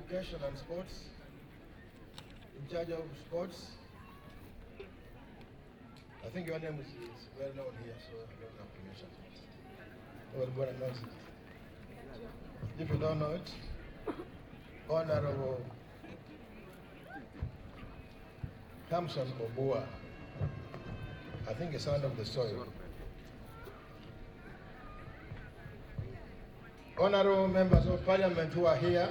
Education and Sports, in charge of sports. I think your name is well known here, so I don't have to mention it. Everybody knows it. If you don't know it, Honorable Thompson Obua, I think a son of the soil. Honorable members of Parliament who are here,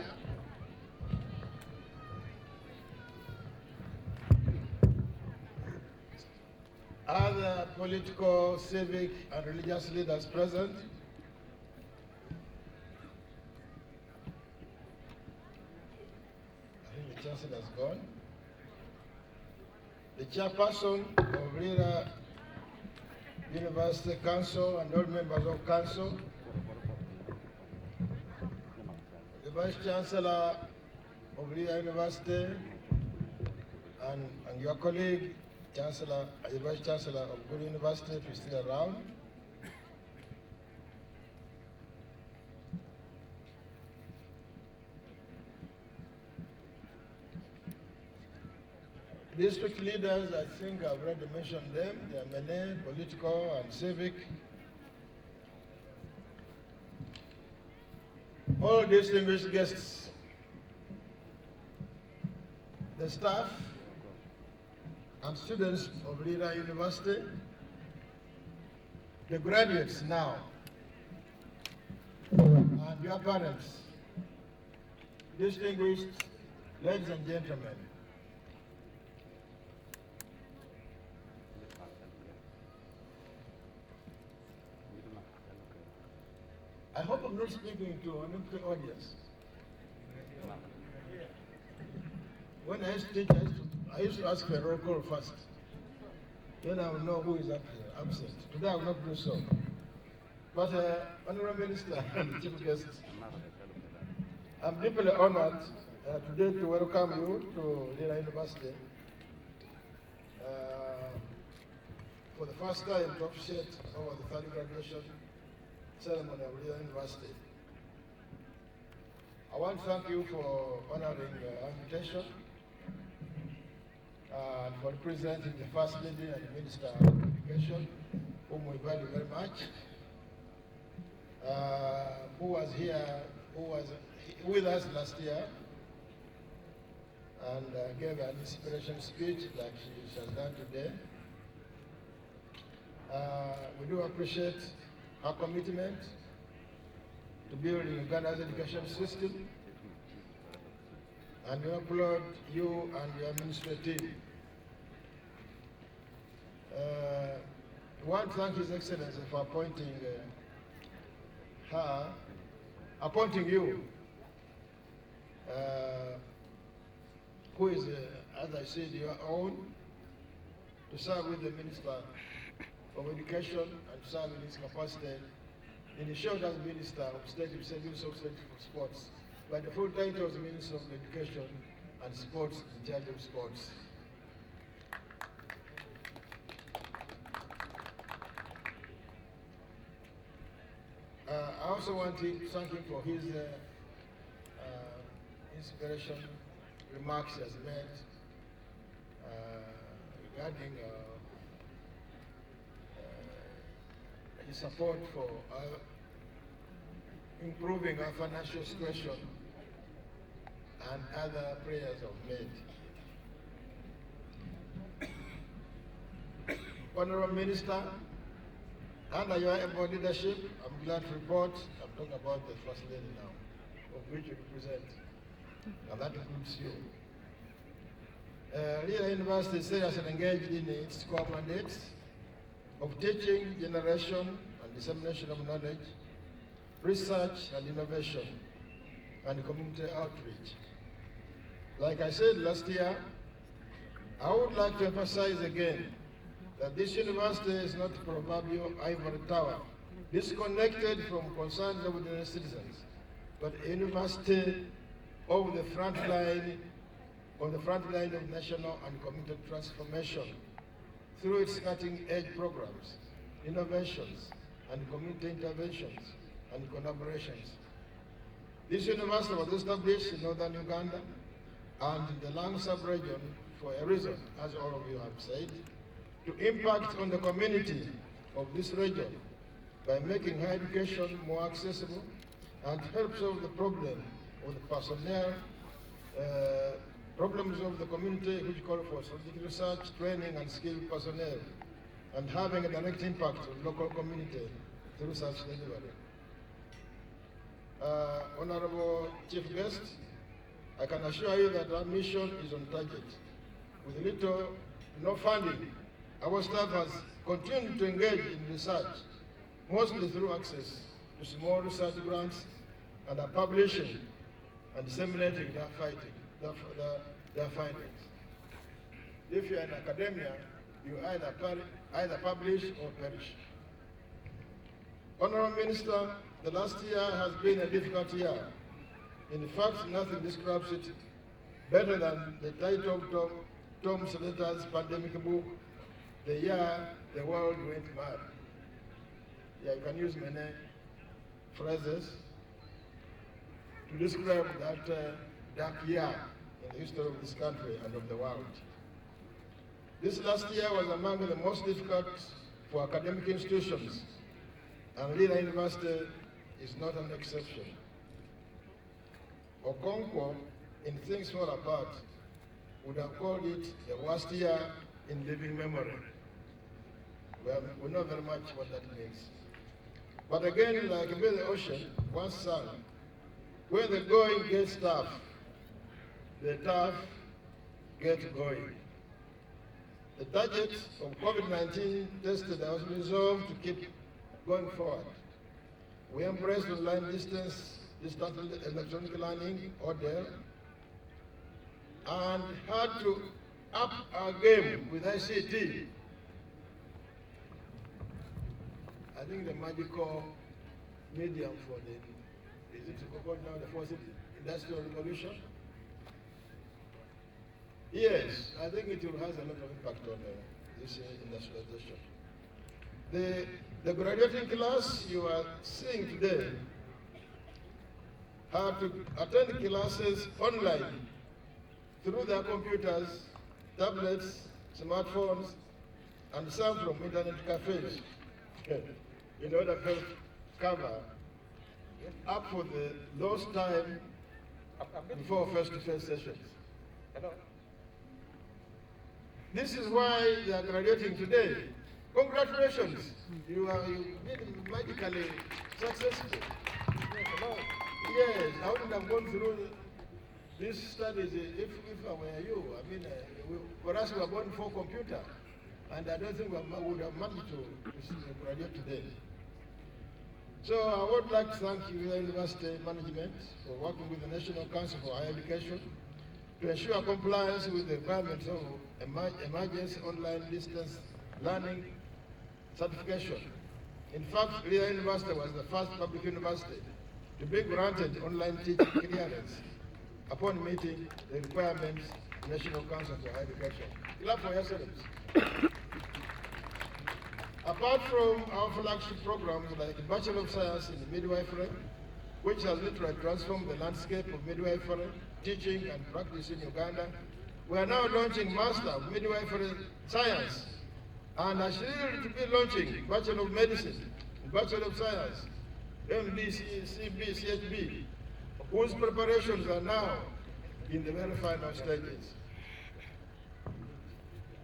other political, civic, and religious leaders present, I think the Chancellor has gone, the chairperson of Lira University Council and all members of Council, the Vice Chancellor of Lira University, and your colleague, Chancellor, the Vice Chancellor of Guru University, if you're still around. District leaders, I think I've already mentioned them. There are many, political and civic. All distinguished guests, the staff and students of Lira University, the graduates now, and your parents, distinguished ladies and gentlemen. I hope I'm not speaking to an empty audience. When I used to teach, I used to ask for a roll call first. Then I will know who is up here, absent. Today I will not do so. But Honorable Minister and the Chief Guest, I'm deeply honored today to welcome you to Lira University for the first time to officiate over the third graduation ceremony of Lira University. I want to thank you for honoring the invitation and for representing the First Lady and the Minister of Education, whom we value very much, who was with us last year and gave an inspiration speech like she has done today. We do appreciate her commitment to building Uganda's education system, and we applaud you and your administrative team. We want to thank His Excellency for appointing you, who is, as I said, your own, to serve with the Minister of Education and to serve in his capacity in the short as Minister of State, Minister of State for Sports, but the full title is Minister of Education and Sports, in charge of sports. I also want to thank him for his inspiration remarks he has made regarding his support for improving our financial situation and other prayers I've made. Honorable Minister, under your able leadership, I'm glad to report, I'm talking about the First Lady now, of which you represent, and that includes you. Lira University is seriously engaged in its core mandates of teaching, generation, and dissemination of knowledge, research and innovation, and community outreach. Like I said last year, I would like to emphasize again that this university is not a proverbial ivory tower, disconnected from concerns of the citizens, but a university of the front line of national and community transformation through its cutting-edge programs, innovations, and community interventions and collaborations. This university was established in northern Uganda and in the Lang sub-region for a reason, as all of you have said, to impact on the community of this region by making higher education more accessible and help solve the problem of the personnel, problems of the community which call for strategic research, training and skilled personnel, and having a direct impact on local community through such delivery. Honorable Chief Guest, I can assure you that our mission is on target. With little to no funding, our staff has continued to engage in research, mostly through access to small research grants and are publishing and disseminating their findings. If you're in academia, you either publish or perish. Honorable Minister, the last year has been a difficult year. In fact, nothing describes it better than the title of Tom Slater's pandemic book, The Year the World Went Mad. Yeah, you can use many phrases to describe that dark year in the history of this country and of the world. This last year was among the most difficult for academic institutions, and Lira University is not an exception. Okonkwo, in Things Fall Apart, would have called it the worst year in living memory. Well, we know very much what that means. But again, like the ocean once sang, when the going gets tough, the tough get going. The target of COVID-19 tested has resolved to keep going forward. We embraced online distant electronic learning, ODEL, and had to up our game with ICT. I think the magical medium for the, is it called now the fourth industrial revolution? Yes, I think it will have a lot of impact on this industrialization. The graduating class you are seeing today have to attend classes online through their computers, tablets, smartphones, and some from internet cafes in order to cover up for the lost time before face-to-face sessions. This is why they are graduating today. Congratulations, you've been magically successful. Yes, I wouldn't have gone through these studies if I were you. I mean, for us, we were born for computer, and I don't think we would have managed to graduate today. So I would like to thank you, University Management, for working with the National Council for Higher Education to ensure compliance with the requirements of emergency online distance learning certification. In fact, Lira University was the first public university to be granted online teaching clearance upon meeting the requirements of the National Council for Higher Education. Clap for yourselves. Apart from our flagship programs like the Bachelor of Science in Midwifery, which has literally transformed the landscape of midwifery, teaching and practice in Uganda, we are now launching Master of Midwifery Science, and are scheduled to be launching Bachelor of Medicine, Bachelor of Science, MD, CB, CHB, whose preparations are now in the very final stages.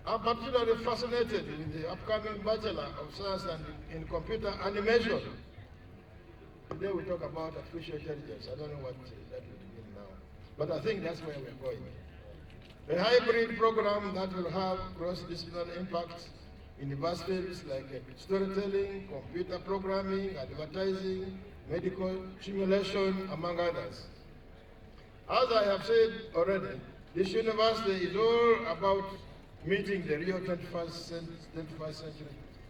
I'm particularly fascinated with the upcoming Bachelor of Science in Computer Animation. Today we talk about artificial intelligence. I don't know what that would mean now, but I think that's where we're going. A hybrid program that will have cross-disciplinary impacts in diverse fields like storytelling, computer programming, advertising, medical simulation, among others. As I have said already, this university is all about meeting the real 21st century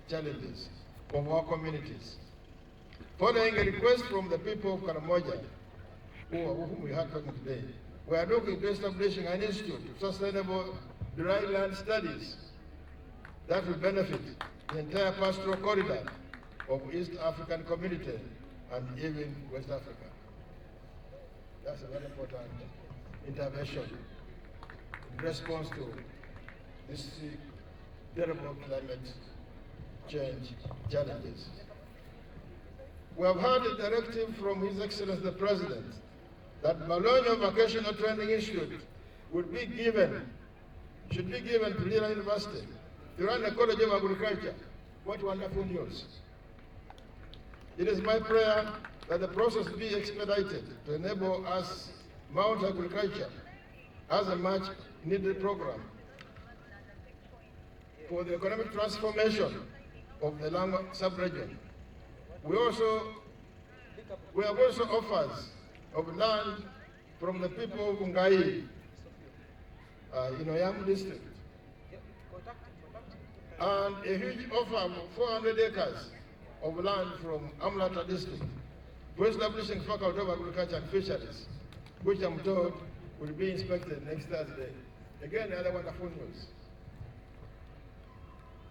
challenges of our communities. Following a request from the people of Karamoja, whom we had talking today, we are looking to establishing an institute of sustainable dry land studies that will benefit the entire pastoral corridor of East African community and even West Africa. That's a very important intervention in response to this terrible climate change challenges. We have had a directive from His Excellency the President that Bologna Vocational Training Institute should be given to Lira University to run a College of Agriculture. What wonderful news. It is my prayer that the process be expedited to enable us mount agriculture as a much needed program for the economic transformation of the Lango sub-region. We have also offers of land from the people of Ngai in Oyam district, and a huge offer of 400 acres of land from Amlata district for establishing faculty of agriculture and fisheries, which I'm told will be inspected next Thursday. Again, another wonderful news.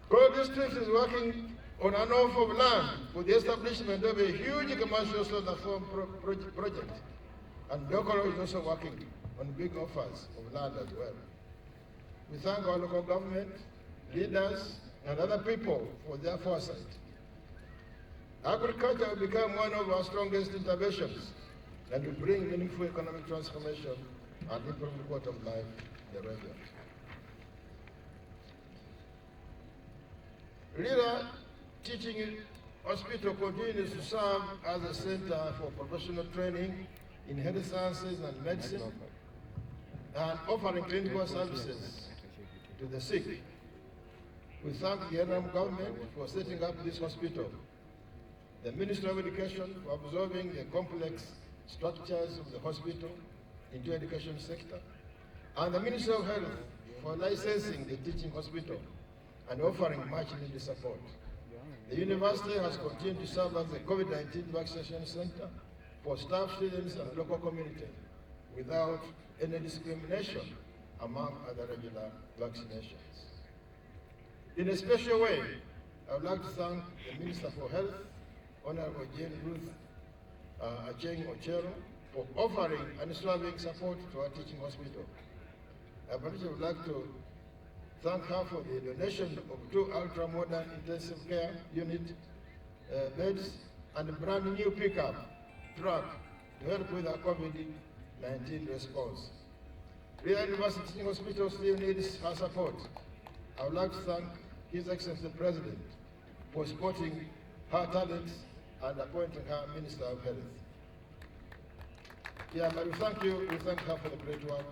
Gold District is working on an offer of land for the establishment of a huge commercial solar farm project. And Dokoro is also working on big offers of land as well. We thank our local government, leaders, and other people for their foresight. Agriculture will become one of our strongest interventions and will bring meaningful economic transformation and improve the quality of life in the region. Lira Teaching Hospital continues to serve as a center for professional training in health sciences and medicine and offering clinical services to the sick. We thank the NRM government for setting up this hospital, the Ministry of Education for absorbing the complex structures of the hospital into the education sector, and the Ministry of Health for licensing the teaching hospital and offering much needed support. The university has continued to serve as a COVID-19 vaccination center for staff, students, and local community without any discrimination among other regular vaccinations. In a special way, I would like to thank the Minister for Health, Honorable Jane Ruth Acheng Ochero, for offering unreserved support to our teaching hospital. I particularly would like to thank her for the donation of 2 ultra-modern intensive care unit beds and a brand new pickup truck to help with our COVID-19 response. Lira University Teaching Hospital still needs her support. I would like to thank His Excellency the President for supporting her talents and appointing her Minister of Health. Yeah, but we thank her for the great work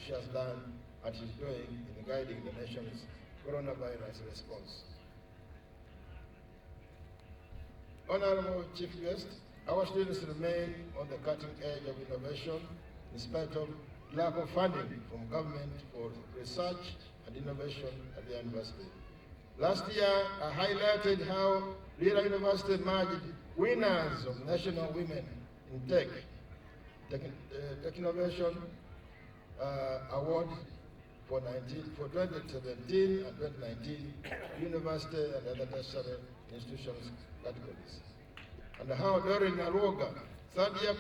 she has done and she's doing in guiding the nation's coronavirus response. Honorable Chief Guest, our students remain on the cutting edge of innovation in spite of lack of funding from government for research and innovation at the university. Last year, I highlighted how Lira University emerged winners of National Women in Technovation Award for 2017 and 2019 university and other tertiary institutions categories. And how during Naroga, third year